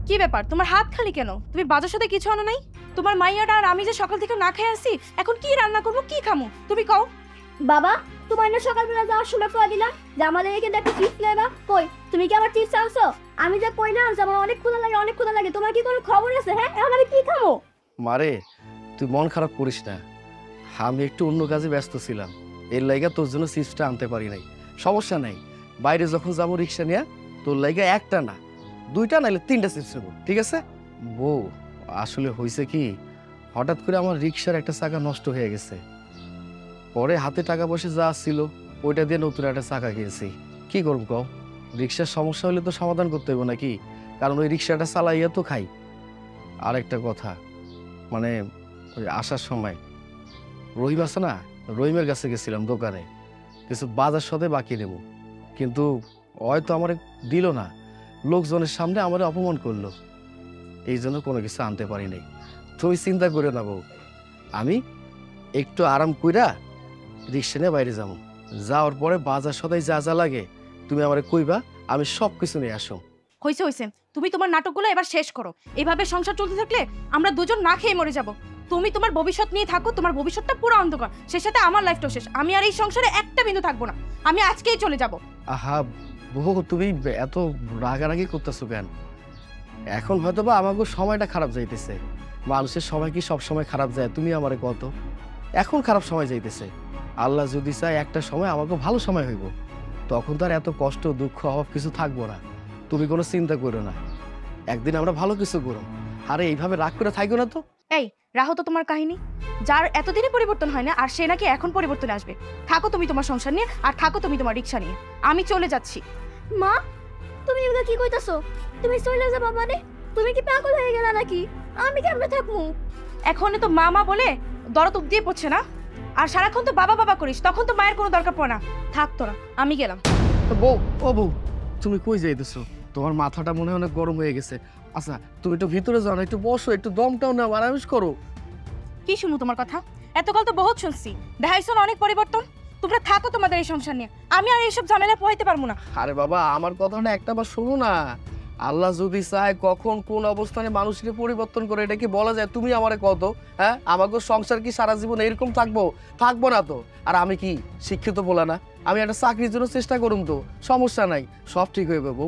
কি ব্যাপার, তোমার হাত খালি কেন? তুমি বাজার সাথে কিছু আনো নাই? তোমার মাইয়াটা আর আমি যে সকাল থেকে না খেয়ে আসি, এখন কি রান্না করবো, কি খামো তুমি কও। বাবা, তোমার না সকালবেলা যাওয়ার সময় কয়া দিলাম যে আমাদের এখানে একটা চিপস নেবা, কই তুমি কি আমার চিপস আনছো? আমি যে কইলাম যে আমার অনেক ক্ষুধা লাগে, অনেক ক্ষুধা লাগে, তোমার কি কোনো খবর আছে? হ্যাঁ, এখন আমি কি খাবো? মারে, তুই মন খারাপ করিস না, আমি একটু অন্য কাজে ব্যস্ত ছিলাম, এর লাইগা তোর জন্য চিপসটা আনতে পারি নাই। সমস্যা নাই, বাইরে যখন যাবো রিক্সা নিয়ে তোর লাইগা একটা না 2টা নাইলে 3টা চিপস নেবো, ঠিক আছে? বউ, আসলে হয়েছে কি, হঠাৎ করে আমার রিক্সার একটা চাকা নষ্ট হয়ে গেছে, পরে হাতে টাকা পয়সা যা ছিল ওইটা দিয়ে নতুন একটা চাকা কিনেছি। কি করব কও, রিক্সার সমস্যা হলে তো সমাধান করতে হবে নাকি, কারণ ওই রিক্সাটা চালাইয়া তো খাই। আর একটা কথা, মানে ওই আসার সময় রহিম আছে না, রহিমের কাছে গেছিলাম দোকানে, কিছু বাজার সাথে বাকি নেব, কিন্তু হয়তো আমার দিল না, লোকজনের সামনে আমার অপমান করলো, এই জন্য কোনো কিছু আনতে পারি নাই। তুমি চিন্তা করে না বউ, আমি একটু আরাম কইরা রিক্সা নিয়ে বাইরে যাবো, যাওয়ার পরে বাজার সদাই যা যা লাগে তুমি আমারে কইবা, আমি সব কিছু নিয়ে আসো। হইছে হইছে, তুমি তোমার নাটকগুলো এবার শেষ করো। এইভাবে সংসার চলতে থাকলে আমরা দুজন না খেয়ে মরে যাব। তুমি তোমার ভবিষ্যৎ নিয়ে থাকো, তোমার ভবিষ্যৎটা পুরো অন্ধকার, সে সাথে আমার লাইফটাও শেষ। আমি আর এই সংসারে একটা বিন্দু থাকবো না, আমি আজকেই চলে যাব। আহা বউ, তুমি এত রাগারাগি করতেছো কেন? এখন হয়তো বা আমাকে সময়টা খারাপ যাইতেছে, মানুষের সময় কি সব সময় খারাপ যায়? তুমি আমারে কত, এখন খারাপ সময় যাইতেছে, আল্লাহ যদি চায় একটা সময় আমাকে ভালো সময় হইব, তখন তো আর এত কষ্ট দুঃখ অভাব কিছু থাকবো না। তুমি কোনো চিন্তা করো না, একদিন আমরা ভালো কিছু করো। আরে এইভাবে রাগ করে থাকো না তো। এই রাহো তো তোমার কাহিনী, যার এতদিনে পরিবর্তন হয় না আর সে নাকি এখন পরিবর্তনে আসবে। থাকো তুমি তোমার সংসার নিয়ে, আর থাকো তুমি তোমার রিক্সা নিয়ে, আমি চলে যাচ্ছি। মা, তুমি এগুলো কি কইতাছো? তুমি চলে যাবা মানে? তুমি কি পাগল হয়ে গেলা নাকি? আমি কেমনে থাকবো? এখন তো মা বলে দরদ দিয়ে পড়ছে না, আর সারাক্ষণ তো বাবা বাবা করিস, তখন তো মায়ের কোনো দরকার পড়ে না। থাক তোরা, আমি গেলাম। বউ, ও বউ, তুমি কই যাইতেছো? তোমার মাথাটা মনে হয় অনেক গরম হয়ে গেছে। আচ্ছা তুমি একটু ভিতরে যাও না, একটু বসো, একটু দমটাও নাও, আরামিস করো। কি শুনবো তোমার কথা? এতকাল তো বহুত শুনছি, দেখাইছো না অনেক পরিবর্তন। তোমরা থাকো তোমাদের এই সংসার নিয়ে, আমি আর এইসব ঝামেলা পোহাইতে পারবো না। আরে বাবা, আমার কথাটা একটাবার শোনো না। আল্লাহ যদি চায় কখন কোন অবস্থানে মানুষকে পরিবর্তন করে এটা কি বলা যায়? তুমি আমারে কত, হ্যাঁ? আমাকে সংসার কি সারা জীবন এরকম থাকবো না তো। আর আমি কি শিক্ষিত বলা না, আমি একটা চাকরির জন্য চেষ্টা করুম তো, সমস্যা নাই, সব ঠিক হয়ে যাবো।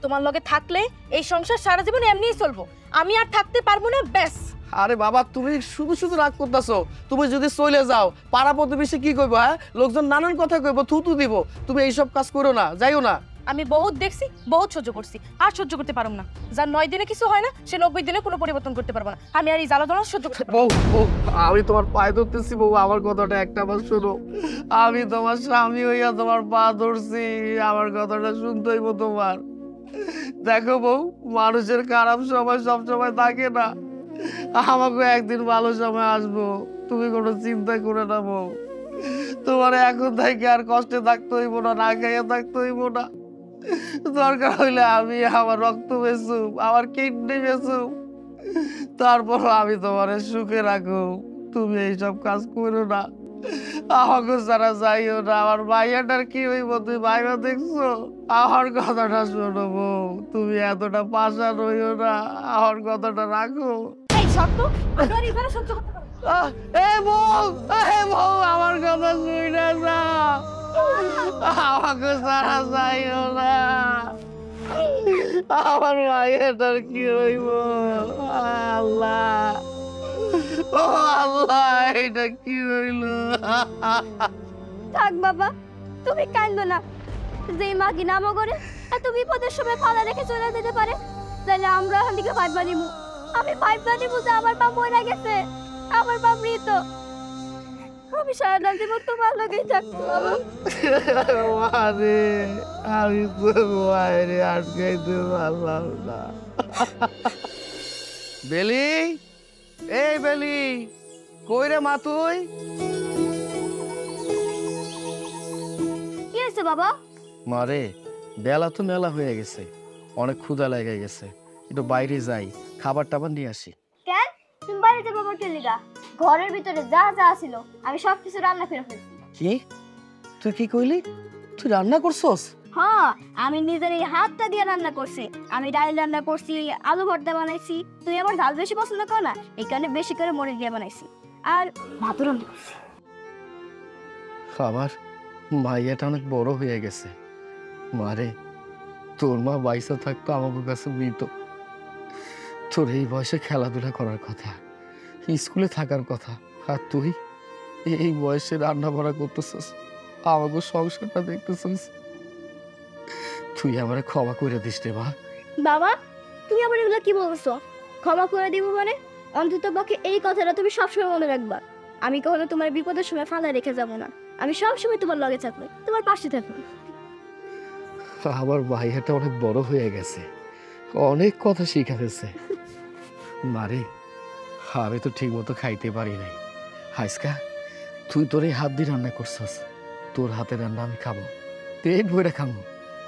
তোমার লগে থাকলে এই সংসার সারা জীবন এমনিই চলবো, আমি আর থাকতে পারবো না, ব্যাস। আরে বাবা, তুমি শুধু শুধু রাগ করতেছো। তুমি যদি চলে যাও পাড়া প্রতিবেশী কি কইবো? হ্যাঁ, লোকজন নানান কথা কইবো, থুতু দিব। তুমি এইসব কাজ করো না, যাইও না। আমি বহুত দেখছি, বহুত সহ্য করছি, আর সহ্য করতে পারবো না। যার 9 দিনে কিছু হয় না, সে 90 দিনে কোনো পরিবর্তন করতে পারবো না। আমি আর এই জ্বালা যন্ত্রণা সহ্য করতে পারবো না। বউ, আমি তোমার পায়ে ধরতেছি বউ, আমার কথাটা একটাবার শোনো। আমি তোমার স্বামী হইয়া তোমার পা ধরছি, আমার কথাটা শুনতে হইব তোমার। দেখো বউ, মানুষের খারাপ সময় সব সময় থাকে না, আমাকে একদিন ভালো সময় আসবো, তুমি কোনো চিন্তা করে না বউ। তোমার এখন থেকে আর কষ্টে থাকতে হইব না, না খাইয়া থাকতে হইব না। দরকার হইলে আমি আমার রক্ত বেচুম, আমার কিডনি বেচুম, তারপর আমি তোমার সুখে রাখো। তুমি এইসব কাজ করো না, আমাকে সারা যাইও না। আমার ভাইয়াটার কি হইব তুই ভাইবা দেখছো? আমার কথাটা শোনো বউ, তুমি এতটা পাশা রইও না, আমার কথাটা রাখো। এই সত্য, আমি আর এখানে সহ্য করতে পারবো না। এ বউ, আমার কথা শুইনা যাও, আমাকে সারা যাইও না। আমার ভাইয়াটার কি হইব? আল্লাহ, ও আল্লাহ, এটা কি হইল? থাক বাবা, তুমি কাঁদো না। যে মা কি নামো করে এত বিপদের সময় ফালা রেখে চলে যেতে পারে, তাহলে আমরা এখান থেকে ভাইবা নিমু। আমি ভাইবা নিমু যে আমার বাপ মরে গেছে, আমার বাপ মৃত। আমি সারা জীবন তোমার লগেই থাকবো বাবা। মারে, আমি তো বাইরে আটকাইতে পারলাম না। বেলি, এই বেলি, কই রে মা তুই? কি হয়েছে বাবা? মারে, বেলা তো মেলা হয়ে গেছে, অনেক ক্ষুধা লেগে গেছে, একটু বাইরে যাই, খাবার টাবার নিয়ে আসি। কেন তুমি বাইরে যাবো আমার লিগা? ঘরের ভিতরে যা যা ছিল আমি সবকিছু রান্না করে ফেলছি। কি? তুই কি কইলি? তুই রান্না করছস? হ্যাঁ, আমি নিজের এই হাতটা দিয়ে রান্না করছি। আমি ডাল রান্না করছি, আলু ভর্তা বানাইছি। তুই আমার ঝাল বেশি পছন্দ কর না, এই কারণে বেশি করে মরিচ দিয়ে বানাইছি। আর ভাত রান্না করছি। আমার মাইয়াটা অনেক বড় হয়ে গেছে। মারে, তোর মা বাইসা থাকতো আমার কাছে মৃত। তোর এই বয়সে খেলাধুলা করার কথা, স্কুলে থাকার কথা, আর তুই এই বয়সে রান্না বান্না করতেছিস, আমাকে সংসারটা দেখতেছিস। তুই আমার ক্ষমা করে দিস রে মা। বাবা, তুমি আবার এগুলো কি বলছো? ক্ষমা করে দিব মানে? অন্তত পক্ষে এই কথাটা তুমি সবসময় মনে রাখবা। আমি কখনো তোমার বিপদের সময় ফালা রেখে যাব না। আমি সবসময় তোমার লগে থাকবো, তোমার পাশে থাকবো। আমার ভাইয়াটা অনেক বড় হয়ে গেছে, অনেক কথা শিখা ফেলছে। মারে, আমি তো ঠিক মতো খাইতে পারি নাই। হাইসকা, তুই তোর এই হাত দিয়ে রান্না করছস, তোর হাতে রান্না আমি খাবো, পেট ভরে খাবো।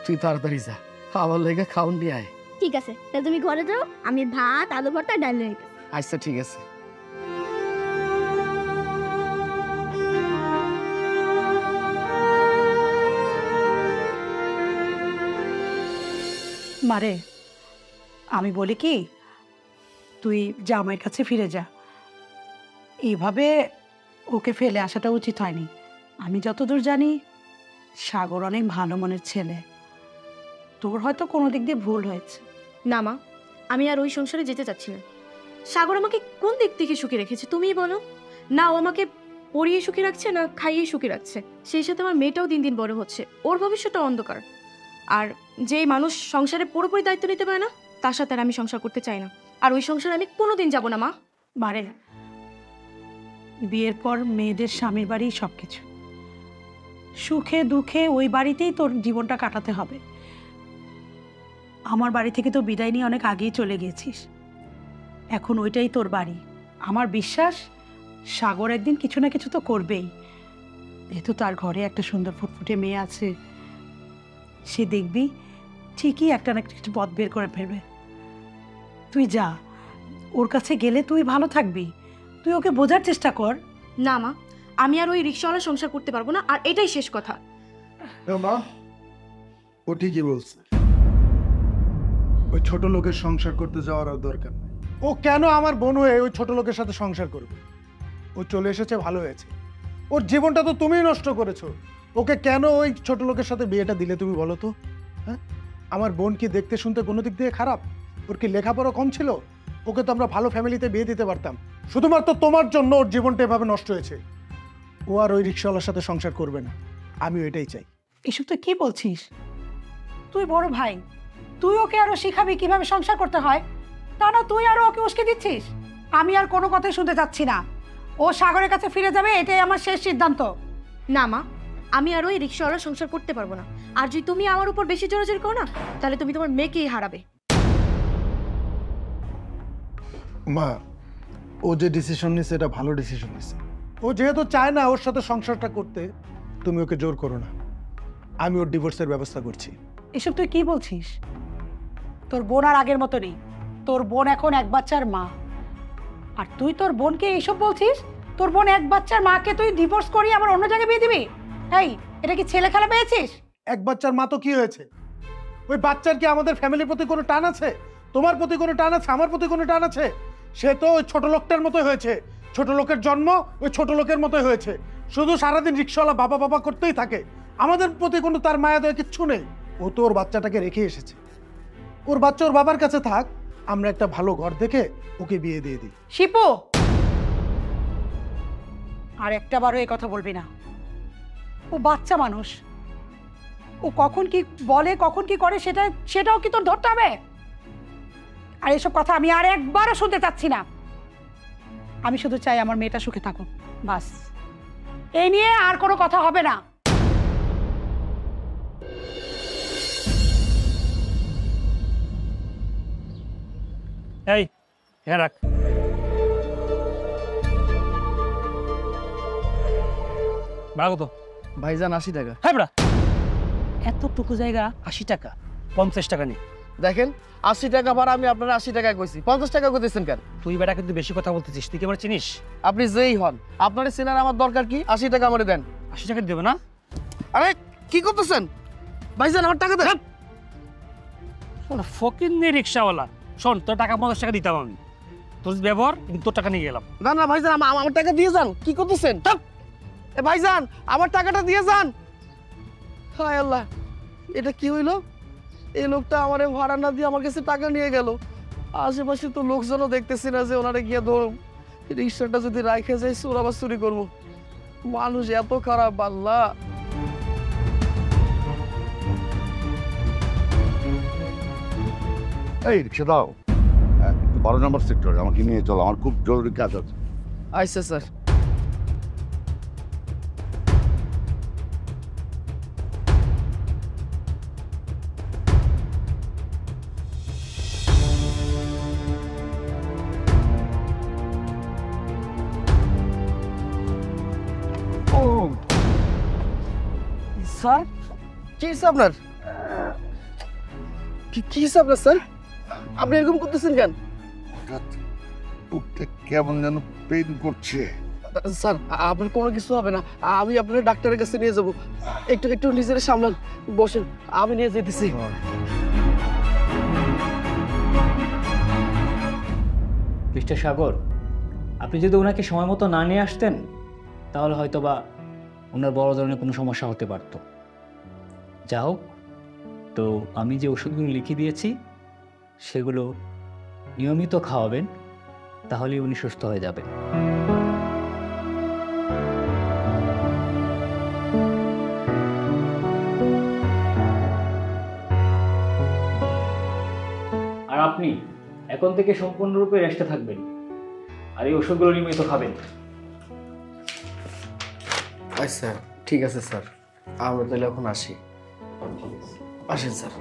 তুই তাড়াতাড়ি যা, আমার লেগে খাওন নিয়ে আয়। ঠিক আছে, তাহলে তুমি ঘরে যাও, আমি ভাত, আলু ভর্তা, ডাল নিয়ে আসবো। আচ্ছা ঠিক আছে। মারে, আমি বলি কি, তুই জামাইয়ের কাছে ফিরে যা। এইভাবে ওকে ফেলে আসাটা উচিত হয়নি। আমি যতদূর জানি সাগর অনেক ভালো মনের ছেলে। তোর হয়তো কোনো দিক দিয়ে ভুল হয়েছে। না মা, আমি আর ওই সংসারে যেতে চাচ্ছি না। সাগর আমাকে কোন দিক থেকে সুখী রেখেছে তুমিই বলো? না ও আমাকে পড়িয়ে সুখী রাখছে, না খাইয়ে সুখী রাখছে। সেই সাথে আমার মেয়েটাও দিন দিন বড় হচ্ছে, ওর ভবিষ্যৎটা অন্ধকার। আর যেই মানুষ সংসারে পুরোপুরি দায়িত্ব নিতে পারে না, তার সাথে আর আমি সংসার করতে চাই না। আর ওই সংসারে আমি কোনোদিন যাব না মা। মারে, বিয়ের পর মেয়েদের স্বামীর বাড়ি সবকিছু। সুখে দুঃখে ওই বাড়িতেই তোর জীবনটা কাটাতে হবে। আমার বাড়ি থেকে তো বিদায় নিয়ে অনেক আগেই চলে গিয়েছিস, এখন ওইটাই তোর বাড়ি। আমার বিশ্বাস সাগর একদিন কিছু না কিছু তো করবেই। যেহেতু তার ঘরে একটা সুন্দর ফুটফুটে মেয়ে আছে, সে দেখবি ঠিকই একটা না কিছু পথ বের করে ফেলবে। তুই যা, ওর কাছে গেলে তুই ভালো থাকবি। তুই ওকে বোঝার চেষ্টা কর। না মা, আমি আর ওই রিক্সাওয়ালা সংসার করতে পারবো না, আর এটাই শেষ কথা। মা, ও ঠিকই বলছে। ওই ছোট লোকের সংসার করতে যাওয়ার আর দরকার নেই। ও কেন আমার বোন হয়ে ওই ছোট লোকের সাথে সংসার করবে? ও চলে এসেছে, ভালো হয়েছে। ওর জীবনটা তো তুমিই নষ্ট করেছো। ওকে কেন ওই ছোট লোকের সাথে বিয়েটা দিলে তুমি বলো তো? হ্যাঁ, আমার বোন কি দেখতে শুনতে কোনো দিক দিয়ে খারাপ? ওর কি লেখাপড়া কম ছিল? ওকে তো আমরা ভালো ফ্যামিলিতে বিয়ে দিতে পারতাম। শুধুমাত্র তোমার জন্য ওর জীবনটা এভাবে নষ্ট হয়েছে। ও আর ওই রিক্সাওয়ালার সাথে সংসার করবে না, আমি এটাই চাই। এসব তুই কি বলছিস? তুই বড় ভাই, তুই ওকে আরো শিখাবি কিভাবে সংসার করতে হয়, তা না তুই আরো ওকে উস্কে দিচ্ছিস। আমি আর কোনো কথাই শুনতে চাচ্ছি না। ও সাগরের কাছে ফিরে যাবে, এটাই আমার শেষ সিদ্ধান্ত। না মা, আমি আর ওই রিক্সাওয়ালা সংসার করতে পারবো না। আর যদি তুমি আমার উপর বেশি জোরাজোরি করো না, তাহলে তুমি তোমার মেয়েকেই হারাবে। মা, ও যে ডিসিশন নিছে এটা ভালো ডিসিশন নিছে। ও যেহেতু চায় না ওর সাথে সংসারটা করতে, তুমি ওকে জোর করো না। আমি ওর ডিভোর্সের ব্যবস্থা করছি। এসব তুই কি বলছিস? তোর বোন আর আগের মতো নেই। তোর বোন এখন এক বাচ্চার মা, আর তুই তোর বোনকে এইসব বলছিস? তোর বোন এক বাচ্চার মাকে তুই ডিভোর্স করিয়ে আবার অন্য জায়গায় বিয়ে দিবি? এই, এটা কি ছেলে খেলা পেয়েছিস? এক বাচ্চার মা তো কি হয়েছে? ওই বাচ্চার কি আমাদের ফ্যামিলির প্রতি কোনো টান আছে? তোমার প্রতি কোনো টান আছে? আমার প্রতি কোনো টান আছে? সে তো ওই ছোট লোকটার মতো হয়েছে। ছোট লোকের জন্ম ওই ছোট লোকের মতো হয়েছে, শুধু সারাদিন রিক্সাওয়ালা বাবা বাবা করতেই থাকে। আমাদের প্রতি কোনো তার মায়া দয়া কিচ্ছু নেই। ও তো ওর বাচ্চাটাকে রেখে এসেছে। ওর বাচ্চা ওর বাবার কাছে থাক, আমরা একটা ভালো ঘর দেখে ওকে বিয়ে দিয়ে দিই। শিপু, আর একটা বারও এই কথা বলবি না। ও বাচ্চা মানুষ, ও কখন কি বলে কখন কি করে সেটাও কি তোর ধরতে হবে? আর এসব কথা আমি আর একবারও শুনতে চাচ্ছি না। আমি শুধু চাই আমার মেয়েটা সুখে থাকুক, বাস। এই নিয়ে আর কোনো কথা হবে না। এই, হ্যাঁ রাখ। ভাড়া কত? ভাইজান 80 টাকা। হ্যাঁ বেড়া, এতটুকু জায়গা 80 টাকা, 50 টাকা নেই। দেখেন, 80 টাকা ভাড়া, আমি আপনার 80 টাকায় কইছি, 50 টাকা কইতেছেন কেন? তুই বেটা কিন্তু বেশি কথা বলতেছিস। তুই কি আমার চিনিস? আপনি যেই হন, আপনার চেনার আমার দরকার কি? 80 টাকা আমারে দেন। 80 টাকা দেবে না? আরে কি করতেছেন? ভাইজান আমার টাকা দেন। ফকির নেই রিক্সাওয়ালা, শোন তোর টাকা 50 টাকা দিতাম আমি, তোর ব্যবহার কিন্তু তোর টাকা নিয়ে গেলাম। না না ভাইজান, আমার টাকা দিয়ে যান। কি করতেছেন? এ ভাইজান আমার টাকাটা দিয়ে যান। হায় আল্লাহ, এটা কি হইলো? এই লোকটা আমারে ভাড়া না দিয়ে আমার কাছে টাকা নিয়ে গেল। আশেপাশে তো লোকজনও দেখতেছি না যে ওনারে গিয়ে ধরুন। রিক্সাটা যদি রাইখে যাই চোর আবার চুরি করবো। মানুষ এত খারাপ আল্লাহ। এই রিক্সা দাও, 12 নম্বর সেক্টরে আমাকে নিয়ে চলো, আমার খুব জরুরি কাজ আছে। আচ্ছা স্যার। স্যার কি হয়েছে আপনার? কি হয়েছে আপনার স্যার? আপনি এরকম করতেছেন কেন? হঠাৎ বুকটা কেমন যেন পেইন করছে। স্যার আপনার কোনো কিছু হবে না, আমি আপনার ডাক্তারের কাছে নিয়ে যাব। একটু একটু নিজের সামলান, বসেন, আমি নিয়ে যেতেছি। মিস্টার সাগর, আপনি যদি ওনাকে সময় মতো না নিয়ে আসতেন তাহলে হয়তো বা ওনার বড় ধরনের কোনো সমস্যা হতে পারত। যা হোক, তো আমি যে ওষুধগুলো লিখে দিয়েছি সেগুলো নিয়মিত খাওয়াবেন, তাহলেই উনি সুস্থ হয়ে যাবেন। আর আপনি এখন থেকে সম্পূর্ণরূপে রেস্টে থাকবেন, আর এই ওষুধগুলো নিয়মিত খাবেন। আচ্ছা ঠিক আছে স্যার, আমরা তাহলে এখন আসি। আসেন স্যার।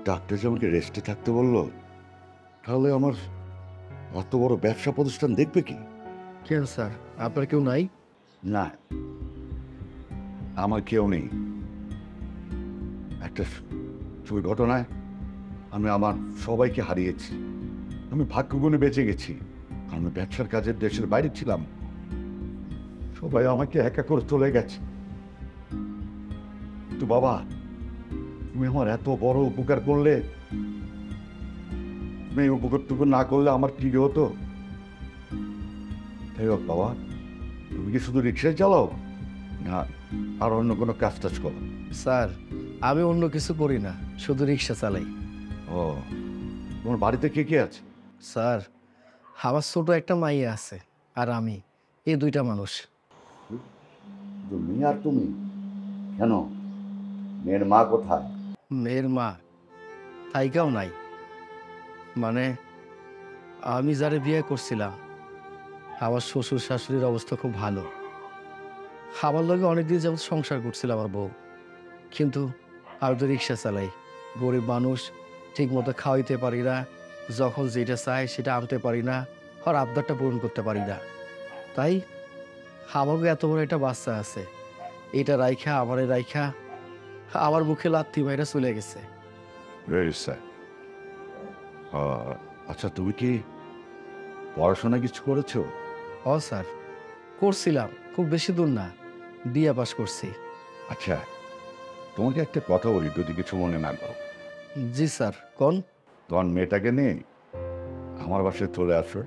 ডাক্তার যে আমাকে রেস্টে থাকতে বললো, তাহলে আমার অত বড় ব্যবসা প্রতিষ্ঠান দেখবে কি? কেন স্যার, আপনার কেউ নাই? না, আমার কেউ নেই। একটা চুরি ঘটনায় আমি আমার সবাইকে হারিয়েছি। আমি ভাগ্যগুণে বেঁচে গেছি। আমি ব্যবসার কাজে দেশের বাইরে ছিলাম, সবাই আমাকে একা করে চলে গেছে। তো বাবা, তুমি আমার এত বড় উপকার করলে, তুমি এই উপকারটুকু না করলে আমার কি হতো? তাই হোক বাবা, তুমি কি শুধু রিক্সায় চালাও না আর অন্য কোনো কাজ টাজ করো? স্যার আমি অন্য কিছু করি না, শুধু রিক্সা চালাই। ও, তোমার বাড়িতে কে কে আছে? স্যার আমার ছোট একটা মাইয়া আছে, আর আমি, এই দুইটা মানুষ। তুমি আর তুমি? কেন, মেয়ের মা কোথায়? মেয়ের মা থাইকাও নাই। মানে আমি যারে বিয়ে করছিলাম, আমার শ্বশুর শাশুড়ির অবস্থা খুব ভালো। আমার লগে অনেকদিন যাবত সংসার করছিল আমার বউ, কিন্তু আমি তো রিক্সা চালাই, গরিব মানুষ, ঠিক মতো খাওয়াইতে পারি না, যখন যেটা চাই সেটা আনতে পারি না, আর আবদারটা পূরণ করতে পারি না। তাই আমাকে এত বড় একটা বাচ্চা আছে, এটা রাইখা আমারে রাইখা আমার মুখে লাথি মাইরা চলে গেছে। আচ্ছা, তুমি কি পড়াশোনা কিছু করেছো? ও স্যার করছিলাম, খুব বেশি দূর না, বিয়ে পাস করছি। আচ্ছা, তোমাকে একটা কথা বলি, যদি কিছু মনে না করো। জি স্যার কোন? তোমার মেয়েটাকে নিয়ে আমার বাসায় চলে আসো।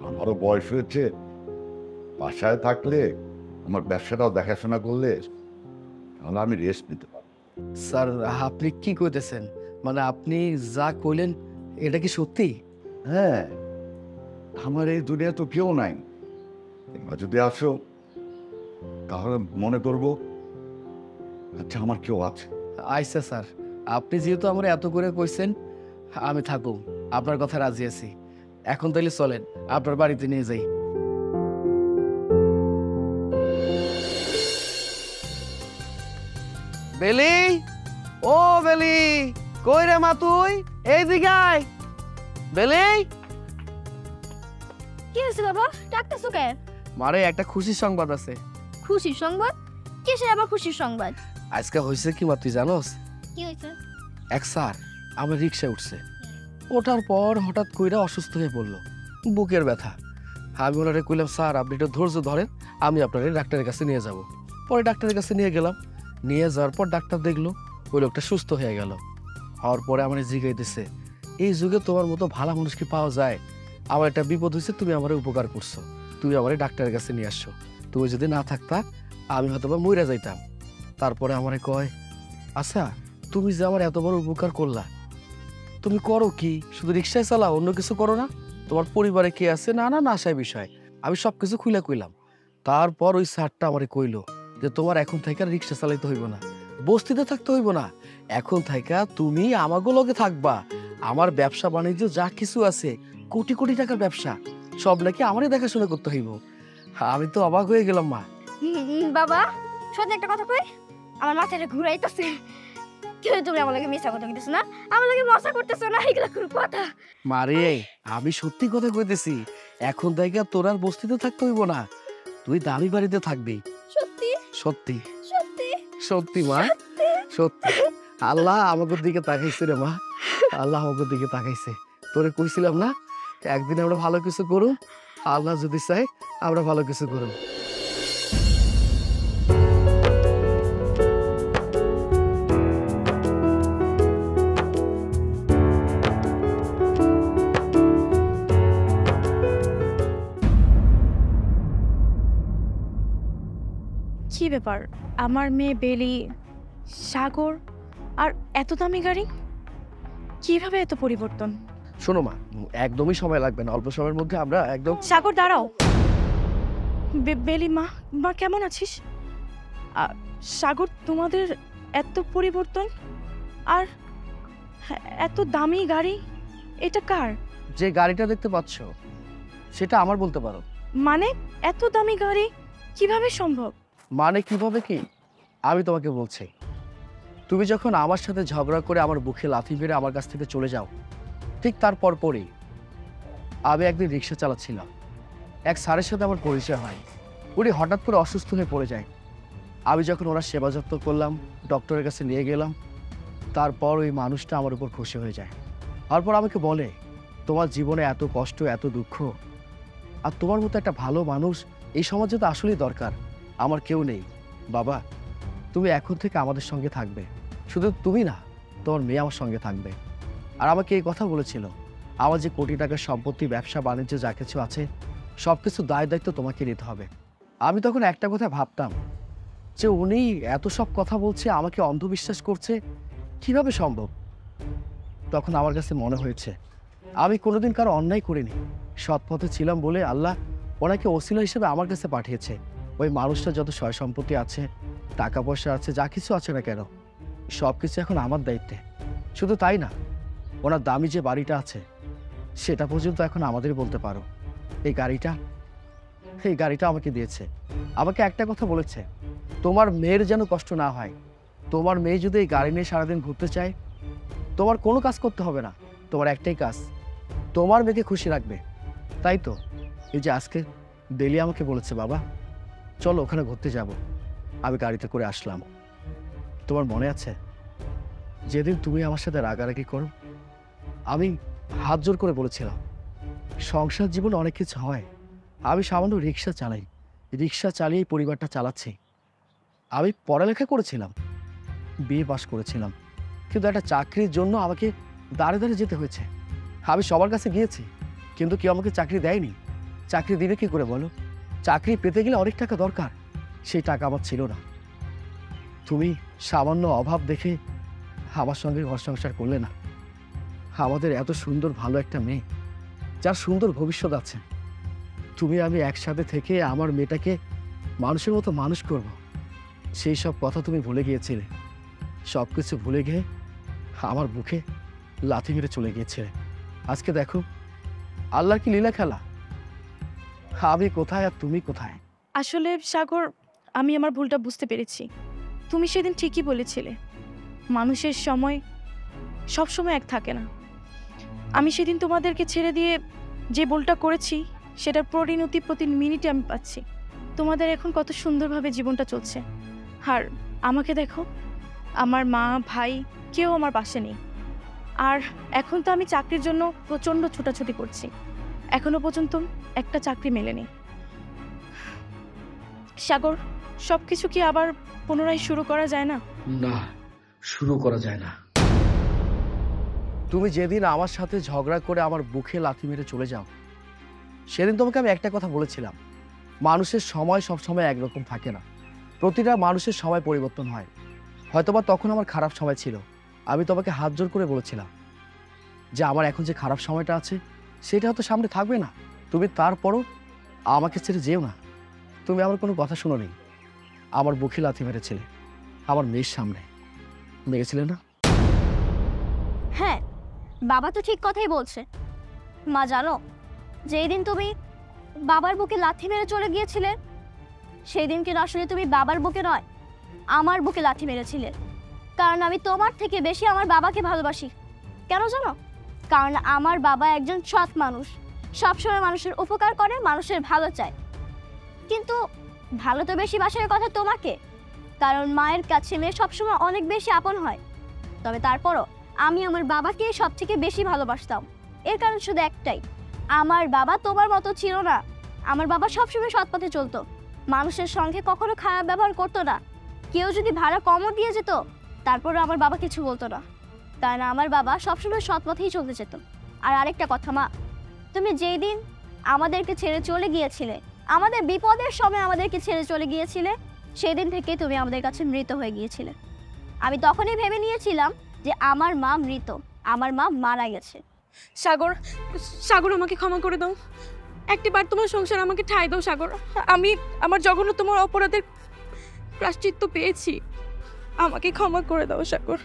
আমারও বয়স হয়েছে, বাসায় থাকলে আমার ব্যবসাটাও দেখাশোনা করলে তাহলে আমি রেস্ট নিতে পারবো। স্যার আপনি কি কইতেছেন? মানে আপনি যা কইলেন এটা কি সত্যি? হ্যাঁ, আমার এই দুনিয়া তো কেউ নাই। এবার যদি আসো তাহলে মনে করবো আচ্ছা আমার কেউ আছে। আচ্ছা স্যার, আপনি যেহেতু আমার এত করে কইছেন, আমি থাকুম, আপনার কথা রাজি আছি। এখন তাইলে চলেন আপনার বাড়িতে নিয়ে যাই। বেলি, ও বেলি, কই রে মা তুই? এই দিকে আয়। বেলি, কি হয়েছে বাবা, ডাকতেছো কেন? মারে একটা খুশির সংবাদ আছে। খুশির সংবাদ? কি কিসের আবার খুশির সংবাদ? আজকে হয়েছে কি মা তুই জানোস? কি হয়েছে? এক স্যার আমার রিক্সায় উঠছে, ওঠার পর হঠাৎ কইরা অসুস্থ হয়ে পড়লো, বুকের ব্যথা। আমি ওনারে কইলাম স্যার আপনি একটু ধৈর্য ধরেন, আমি আপনাকে ডাক্তারের কাছে নিয়ে যাব। পরে ডাক্তারের কাছে নিয়ে গেলাম, নিয়ে যাওয়ার পর ডাক্তার দেখলো ওই লোকটা সুস্থ হয়ে গেল। হওয়ার পরে আমার জিগাইতেছে এই যুগে তোমার মতো ভালো মানুষ কি পাওয়া যায়? আমার একটা বিপদ হয়েছে, তুমি আমার উপকার করছো, তুমি আমার ডাক্তারের কাছে নিয়ে আসছো, তুমি যদি না থাকতা আমি হয়তো বা মইরা যাইতাম। তারপরে আমারে কয় আচ্ছা তুমি যে আমার এত বড় উপকার করলা, তুমি করো কি? শুধু রিক্সায় চালাও, অন্য কিছু করো না? তোমার পরিবারে কে আছে? না না না আসায় বিষয় আমি সবকিছু খুলে কইলাম। তারপর ওই স্যারটা আমারে কইলো যে তোমার এখন থেকে রিক্সা চালাইতে হইব না, বস্তিতে থাকতে হইব না, এখন থেকে তুমি আমাগো লগে থাকবা। আমার ব্যবসা বাণিজ্য যা কিছু আছে, কোটি কোটি টাকার ব্যবসা, সব নাকি আমারই দেখাশোনা করতে হইব। আমি তো অবাক হয়ে গেলাম মা। বাবা সত্যি একটা কথা কই, আমার মাথাটা ঘুরাইতেছে। কেউ তুমি আমার লাগে মিশা কথা কইতেছ না, আমার লাগে মজা করতেছ না, এগুলা কোনো কথা? মারে আমি সত্যি কথা কইতেছি, এখন থেকে তোর আর বস্তিতে থাকতে হইব না, তুই দামি বাড়িতে থাকবি। সত্যি সত্যি সত্যি সত্যি মা, সত্যি। আল্লাহ আমাদের দিকে তাকাইছে রে মা, আল্লাহ আমাদের দিকে তাকাইছে। তোরে কইছিলাম না একদিন আমরা ভালো কিছু করুম, আল্লাহ যদি চাই আমরা ভালো কিছু করুম। কি ব্যাপার, আমার মেয়ে বেলি, সাগর আর এত দামি গাড়ি, কিভাবে এত পরিবর্তন? শোনো মা, একদমই সময় লাগবে না, অল্প সময়ের মধ্যে আমরা একদম। সাগর দাঁড়াও। বেলি মা, মা কেমন আছিস? সাগর তোমাদের এত পরিবর্তন আর এত দামি গাড়ি, এটা কার? যে গাড়িটা দেখতে পাচ্ছ সেটা আমার বলতে পারো। মানে এত দামি গাড়ি কিভাবে সম্ভব? মানে কিভাবে কি আমি তোমাকে বলছি, তুমি যখন আমার সাথে ঝগড়া করে আমার বুকে লাথি মেরে আমার কাছ থেকে চলে যাও, ঠিক তারপর পরই আমি একদিন রিক্সা চালাচ্ছিলাম, এক স্যারের সাথে আমার পরিচয় হয়। উনি হঠাৎ করে অসুস্থ হয়ে পড়ে যায়। আমি যখন ওনার সেবা যত্ন করলাম, ডক্টরের কাছে নিয়ে গেলাম, তারপর ওই মানুষটা আমার উপর খুশি হয়ে যায়। তারপর আমাকে বলে তোমার জীবনে এত কষ্ট, এত দুঃখ, আর তোমার মতো একটা ভালো মানুষ এই সমাজে তো আসলেই দরকার। আমার কেউ নেই বাবা, তুমি এখন থেকে আমাদের সঙ্গে থাকবে। শুধু তুমি না, তোমার মেয়ে আমার সঙ্গে থাকবে। আর আমাকে এই কথা বলেছিল আমার যে কোটি টাকার সম্পত্তি, ব্যবসা বাণিজ্য যা কিছু আছে, সব কিছু দায় দায়িত্ব তোমাকে নিতে হবে। আমি তখন একটা কথা ভাবতাম যে উনি এত সব কথা বলছে, আমাকে অন্ধবিশ্বাস করছে, কিভাবে সম্ভব? তখন আমার কাছে মনে হয়েছে আমি কোনোদিন কারো অন্যায় করিনি, সৎ পথে ছিলাম বলে আল্লাহ ওনাকে ওসিলা হিসেবে আমার কাছে পাঠিয়েছে। ওই মানুষটা যত সয় সম্পত্তি আছে, টাকা পয়সা আছে, যা কিছু আছে না কেন, সব কিছু এখন আমার দায়িত্বে। শুধু তাই না, ওনার দামি যে বাড়িটা আছে সেটা পর্যন্ত এখন আমাদের বলতে পারো। এই গাড়িটা আমাকে দিয়েছে। আমাকে একটা কথা বলেছে, তোমার মেয়ের যেন কষ্ট না হয়, তোমার মেয়ে যদি এই গাড়ি নিয়ে সারাদিন ঘুরতে চায়, তোমার কোনো কাজ করতে হবে না, তোমার একটাই কাজ, তোমার মেয়েকে খুশি রাখবে। তাই তো এই যে আজকে বেলি আমাকে বলেছে বাবা চলো ওখানে ঘুরতে যাব, আমি গাড়িতে করে আসলাম। তোমার মনে আছে যেদিন তুমি আমার সাথে রাগারাগি করো, আমি হাত জোর করে বলেছিলাম সংসার জীবনে অনেক কিছু হয়, আমি সামান্য রিক্সা চালাই, রিক্সা চালিয়েই পরিবারটা চালাচ্ছি। আমি পড়ালেখা করেছিলাম, বিয়ে পাশ করেছিলাম, কিন্তু একটা চাকরির জন্য আমাকে দাঁড়ে দাঁড়িয়ে যেতে হয়েছে। আমি সবার কাছে গিয়েছি, কিন্তু কেউ আমাকে চাকরি দেয়নি। চাকরি দিবে কি করে বলো? চাকরি পেতে গেলে অনেক টাকা দরকার, সেই টাকা আমার ছিল না। তুমি সামান্য অভাব দেখে আমার সঙ্গে ঘর সংসার করলে না। আমাদের এত সুন্দর ভালো একটা মেয়ে, যার সুন্দর ভবিষ্যৎ আছে, তুমি আমি একসাথে থেকে আমার মেয়েটাকে মানুষের মতো মানুষ করব, সেই সব কথা তুমি ভুলে গিয়েছিলে। সব কিছু ভুলে গিয়ে আমার বুকে লাথি মেরে চলে গিয়েছিলে। আজকে দেখো আল্লাহর কি লীলা খেলা, আমি কোথায় আর তুমি কোথায়। আসলে সাগর, আমি আমার ভুলটা বুঝতে পেরেছি। তুমি সেদিন ঠিকই বলেছিলে, মানুষের সময় সব সময় এক থাকে না। আমি সেদিন তোমাদেরকে ছেড়ে দিয়ে যে ভুলটা করেছি সেটার পরিণতি প্রতি মিনিটে আমি পাচ্ছি। তোমাদের এখন কত সুন্দরভাবে জীবনটা চলছে, আর আমাকে দেখো, আমার মা ভাই কেউ আমার পাশে নেই। আর এখন তো আমি চাকরির জন্য প্রচণ্ড ছোটাছুটি করছি, এখনো পর্যন্ত একটা চাকরি মেলেনি। সাগর, সব কিছু কি আবার পুনরায় শুরু করা যায় না? না, শুরু করা যায় না। তুমি যেদিন আমার সাথে ঝগড়া করে আমার বুকে লাথি মেরে চলে যাও, সেদিন তোমাকে আমি একটা কথা বলেছিলাম, মানুষের সময় সবসময় একরকম থাকে না, প্রতিটা মানুষের সময় পরিবর্তন হয়। হয়তোবা তখন আমার খারাপ সময় ছিল, আমি তোমাকে হাত জোর করে বলেছিলাম যে আমার এখন যে খারাপ সময়টা আছে সেটা হয়তো সামনে থাকবে না, তুমি তারপরও আমাকে ছেড়ে যেও না। তুমি আমার কোনো কথা শোনো নি, আমার বুকে লাথি মেরেছিলে আমার মেয়ের সামনে, মেরেছিলে না? হ্যাঁ, বাবা তো ঠিক কথাই বলছে। মা জানো, যেই দিন তুমি বাবার বুকে লাথি মেরে চলে গিয়েছিলে, সেই দিন কিন্তু আসলে তুমি বাবার বুকে নয়, আমার বুকে লাথি মেরেছিলে। কারণ আমি তোমার থেকে বেশি আমার বাবাকে ভালোবাসি। কেন জানো? কারণ আমার বাবা একজন সৎ মানুষ, সবসময় মানুষের উপকার করে, মানুষের ভালো চায়। কিন্তু ভালো তো বেশি বাসার কথা তোমাকে, কারণ মায়ের কাছে মেয়ে সবসময় অনেক বেশি আপন হয়। তবে তারপরও আমি আমার বাবাকে সব থেকে বেশি ভালোবাসতাম। এর কারণ শুধু একটাই, আমার বাবা তোমার মতো ছিল না। আমার বাবা সবসময় সৎ পথে চলতো, মানুষের সঙ্গে কখনো খারাপ ব্যবহার করতো না। কেউ যদি ভাড়া কমও দিয়ে যেত, তারপরে আমার বাবা কিছু বলতো না, কারণ আমার বাবা সবসময় সৎ পথেই চলতে যেত। আর আরেকটা কথা মা, তুমি যেই দিন আমাদেরকে ছেড়ে চলে গিয়েছিলে, আমাদের বিপদের সময় আমাদেরকে ছেড়ে চলে গিয়েছিলে, সেই দিন থেকে তুমি আমাদের কাছে মৃত হয়ে গিয়েছিলে। আমি তখনই ভেবে নিয়েছিলাম যে আমার মা মৃত, আমার মা মারা গেছে। সাগর, সাগর আমাকে ক্ষমা করে দাও, একটিবার তোমার সংসার আমাকে ঠাঁই দাও সাগর। আমি আমার জঘন্যতম অপরাধের প্রায়শ্চিত্ত পেয়েছি, আমাকে ক্ষমা করে দাও সাগর।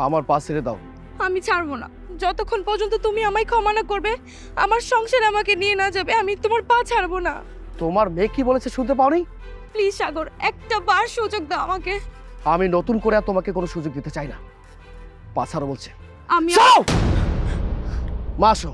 আমার পা ছেড়ে দাও। আমি ছাড়বো না, যতক্ষণ পর্যন্ত তুমি আমায় ক্ষমা না করবে, আমার সংসার আমাকে নিয়ে না যাবে, আমি তোমার পা ছাড়বো না। তোমার মেয়ে কি বলেছে শুনতে পাওনি? প্লিজ সাগর, একটা বার সুযোগ দাও আমাকে। আমি নতুন করে আর তোমাকে কোনো সুযোগ দিতে চাই না, পা ছাড়ো বলছে। আমি মা আসো।